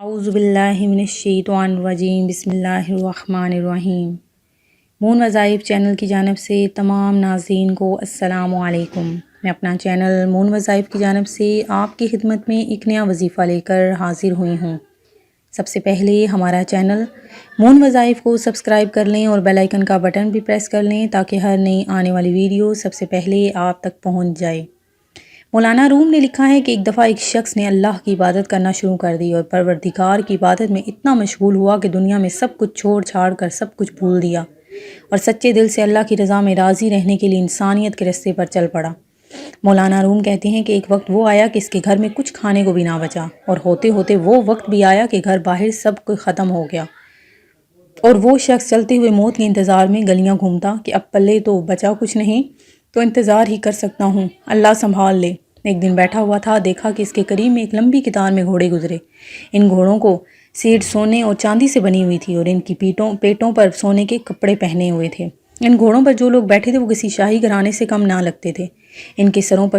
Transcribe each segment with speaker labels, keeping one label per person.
Speaker 1: اعوذ باللہ من الشیطان الرجیم بسم اللہ الرحمن الرحیم۔ مون وظائف چینل کی جانب سے تمام ناظرین کو السلام علیکم۔ میں اپنا چینل مون وظائف کی جانب سے آپ کی خدمت میں ایک نیا وظیفہ لے کر حاضر ہوئی ہوں۔ سب سے پہلے ہمارا چینل مون وظائف کو سبسکرائب کر لیں اور بیل آئیکن کا بٹن بھی پریس کر لیں تاکہ ہر نئی آنے والی ویڈیو سب سے پہلے آپ تک پہنچ جائے۔ مولانا روم نے لکھا ہے کہ ایک دفعہ ایک شخص نے اللہ کی عبادت کرنا شروع کر دی اور پروردگار کی عبادت میں اتنا مشغول ہوا کہ دنیا میں سب کچھ چھوڑ چھاڑ کر سب کچھ بھول دیا اور سچے دل سے اللہ کی رضا میں راضی رہنے کے لیے انسانیت کے راستے پر چل پڑا۔ مولانا روم کہتے ہیں کہ ایک وقت وہ آیا کہ اس کے گھر میں کچھ کھانے کو بھی نہ بچا، اور ہوتے ہوتے وہ وقت بھی آیا کہ گھر باہر سب کچھ ختم ہو گیا اور وہ شخص چلتے ہوئے موت کے انتظار میں گلیاں گھومتا کہ اب پلے تو بچا کچھ نہیں تو انتظار ہی کر سکتا ہوں، اللہ سنبھال لے۔ ایک دن بیٹھا ہوا تھا، دیکھا کہ اس کے قریب میں ایک لمبی قطار میں گھوڑے گزرے۔ ان گھوڑوں کو سیٹ سونے اور چاندی سے بنی ہوئی تھی اور ان کی پیٹوں پر سونے کے کپڑے پہنے ہوئے تھے۔ ان گھوڑوں پر جو لوگ بیٹھے تھے وہ کسی شاہی گھرانے سے کم نہ لگتے تھے۔ ان کے سروں پر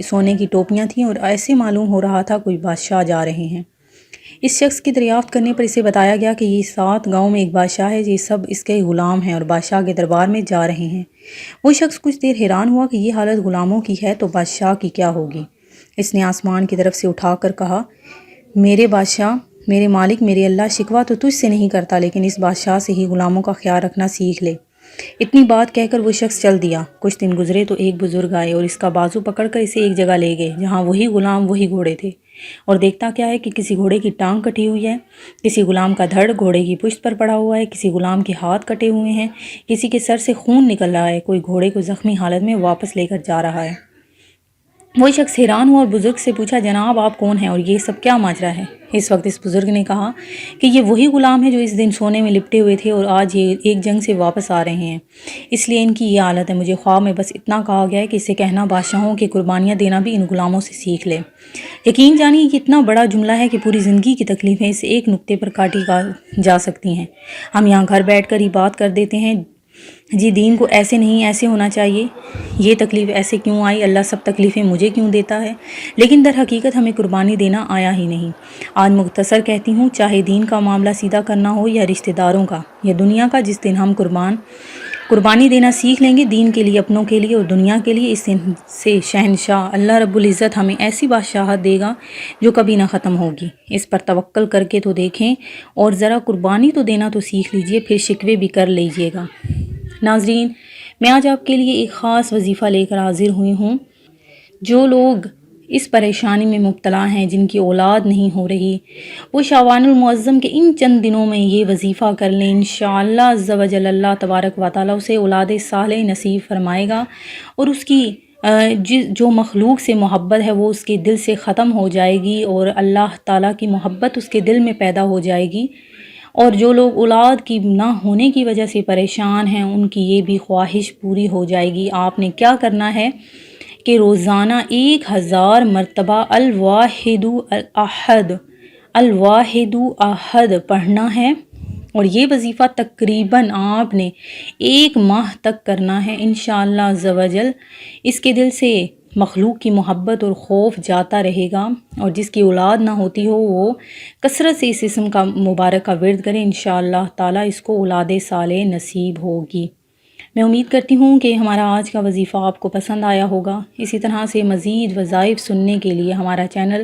Speaker 1: سونے کی ٹوپیاں تھیں اور ایسے معلوم ہو رہا تھا کوئی بادشاہ جا رہے ہیں۔ اس شخص کی دریافت کرنے پر اسے بتایا گیا کہ یہ 7 گاؤں میں ایک بادشاہ ہے، یہ سب اس کے غلام ہیں اور بادشاہ کے دربار میں جا رہے ہیں۔ وہ شخص کچھ دیر حیران ہوا کہ یہ حالت غلاموں کی ہے تو بادشاہ کی کیا ہوگی۔ اس نے آسمان کی طرف سے اٹھا کر کہا، میرے بادشاہ، میرے مالک، میرے اللہ، شکوہ تو تجھ سے نہیں کرتا، لیکن اس بادشاہ سے ہی غلاموں کا خیال رکھنا سیکھ لے۔ اتنی بات کہہ کر وہ شخص چل دیا۔ کچھ دن گزرے تو ایک بزرگ آئے اور اس کا بازو پکڑ کر اسے ایک جگہ لے گئے جہاں وہی غلام وہی گھوڑے تھے، اور دیکھتا کیا ہے کہ کسی گھوڑے کی ٹانگ کٹی ہوئی ہے، کسی غلام کا دھڑ گھوڑے کی پشت پر پڑا ہوا ہے، کسی غلام کے ہاتھ کٹے ہوئے ہیں، کسی کے سر سے خون نکل رہا ہے، کوئی گھوڑے کو زخمی حالت میں واپس لے کر جا رہا ہے۔ وہ شخص حیران ہوا اور بزرگ سے پوچھا، جناب آپ کون ہیں اور یہ سب کیا ماجرا ہے؟ اس وقت اس بزرگ نے کہا کہ یہ وہی غلام ہیں جو اس دن سونے میں لپٹے ہوئے تھے اور آج یہ ایک جنگ سے واپس آ رہے ہیں، اس لیے ان کی یہ حالت ہے۔ مجھے خواب میں بس اتنا کہا گیا ہے کہ اسے کہنا بادشاہوں کے قربانیاں دینا بھی ان غلاموں سے سیکھ لے۔ یقین جانیے یہ اتنا بڑا جملہ ہے کہ پوری زندگی کی تکلیفیں اس ایک نقطے پر کاٹی جا سکتی ہیں۔ ہم یہاں گھر بیٹھ کر ہی بات کر دیتے ہیں، جی دین کو ایسے نہیں ایسے ہونا چاہیے، یہ تکلیف ایسے کیوں آئی، اللہ سب تکلیفیں مجھے کیوں دیتا ہے، لیکن در حقیقت ہمیں قربانی دینا آیا ہی نہیں۔ آج مختصر کہتی ہوں، چاہے دین کا معاملہ سیدھا کرنا ہو یا رشتہ داروں کا یا دنیا کا، جس دن ہم قربانی دینا سیکھ لیں گے دین کے لیے، اپنوں کے لیے اور دنیا کے لیے، اس دن سے شہنشاہ اللہ رب العزت ہمیں ایسی بادشاہت دے گا جو کبھی نہ ختم ہوگی۔ اس پر توکل کر کے تو دیکھیں اور ذرا قربانی تو دینا تو سیکھ لیجئے، پھر شکوے بھی کر لیجئے گا۔ ناظرین، میں آج آپ کے لیے ایک خاص وظیفہ لے کر حاضر ہوئی ہوں۔ جو لوگ اس پریشانی میں مبتلا ہیں، جن کی اولاد نہیں ہو رہی، وہ شعبان المعظم کے ان چند دنوں میں یہ وظیفہ کر لیں، انشاءاللہ عز و جل اللہ تبارک و تعالیٰ اسے اولاد صالح نصیب فرمائے گا اور اس کی جو مخلوق سے محبت ہے وہ اس کے دل سے ختم ہو جائے گی اور اللہ تعالیٰ کی محبت اس کے دل میں پیدا ہو جائے گی۔ اور جو لوگ اولاد کی نہ ہونے کی وجہ سے پریشان ہیں، ان کی یہ بھی خواہش پوری ہو جائے گی۔ آپ نے کیا کرنا ہے کہ روزانہ 1000 مرتبہ الواحد الاحد الواحد احد پڑھنا ہے، اور یہ وظیفہ تقریباً آپ نے 1 ماہ تک کرنا ہے انشاءاللہ عز و جل۔ اس کے دل سے مخلوق کی محبت اور خوف جاتا رہے گا، اور جس کی اولاد نہ ہوتی ہو وہ کثرت سے اس اسم کا مبارک کا ورد کرے، انشاءاللہ تعالیٰ اس کو اولاد صالح نصیب ہوگی۔ میں امید کرتی ہوں کہ ہمارا آج کا وظیفہ آپ کو پسند آیا ہوگا۔ اسی طرح سے مزید وظائف سننے کے لیے ہمارا چینل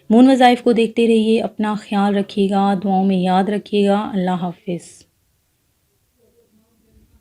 Speaker 1: مون وظائف کو دیکھتے رہیے۔ اپنا خیال رکھیے گا، دعاؤں میں یاد رکھیے گا۔ اللہ حافظ۔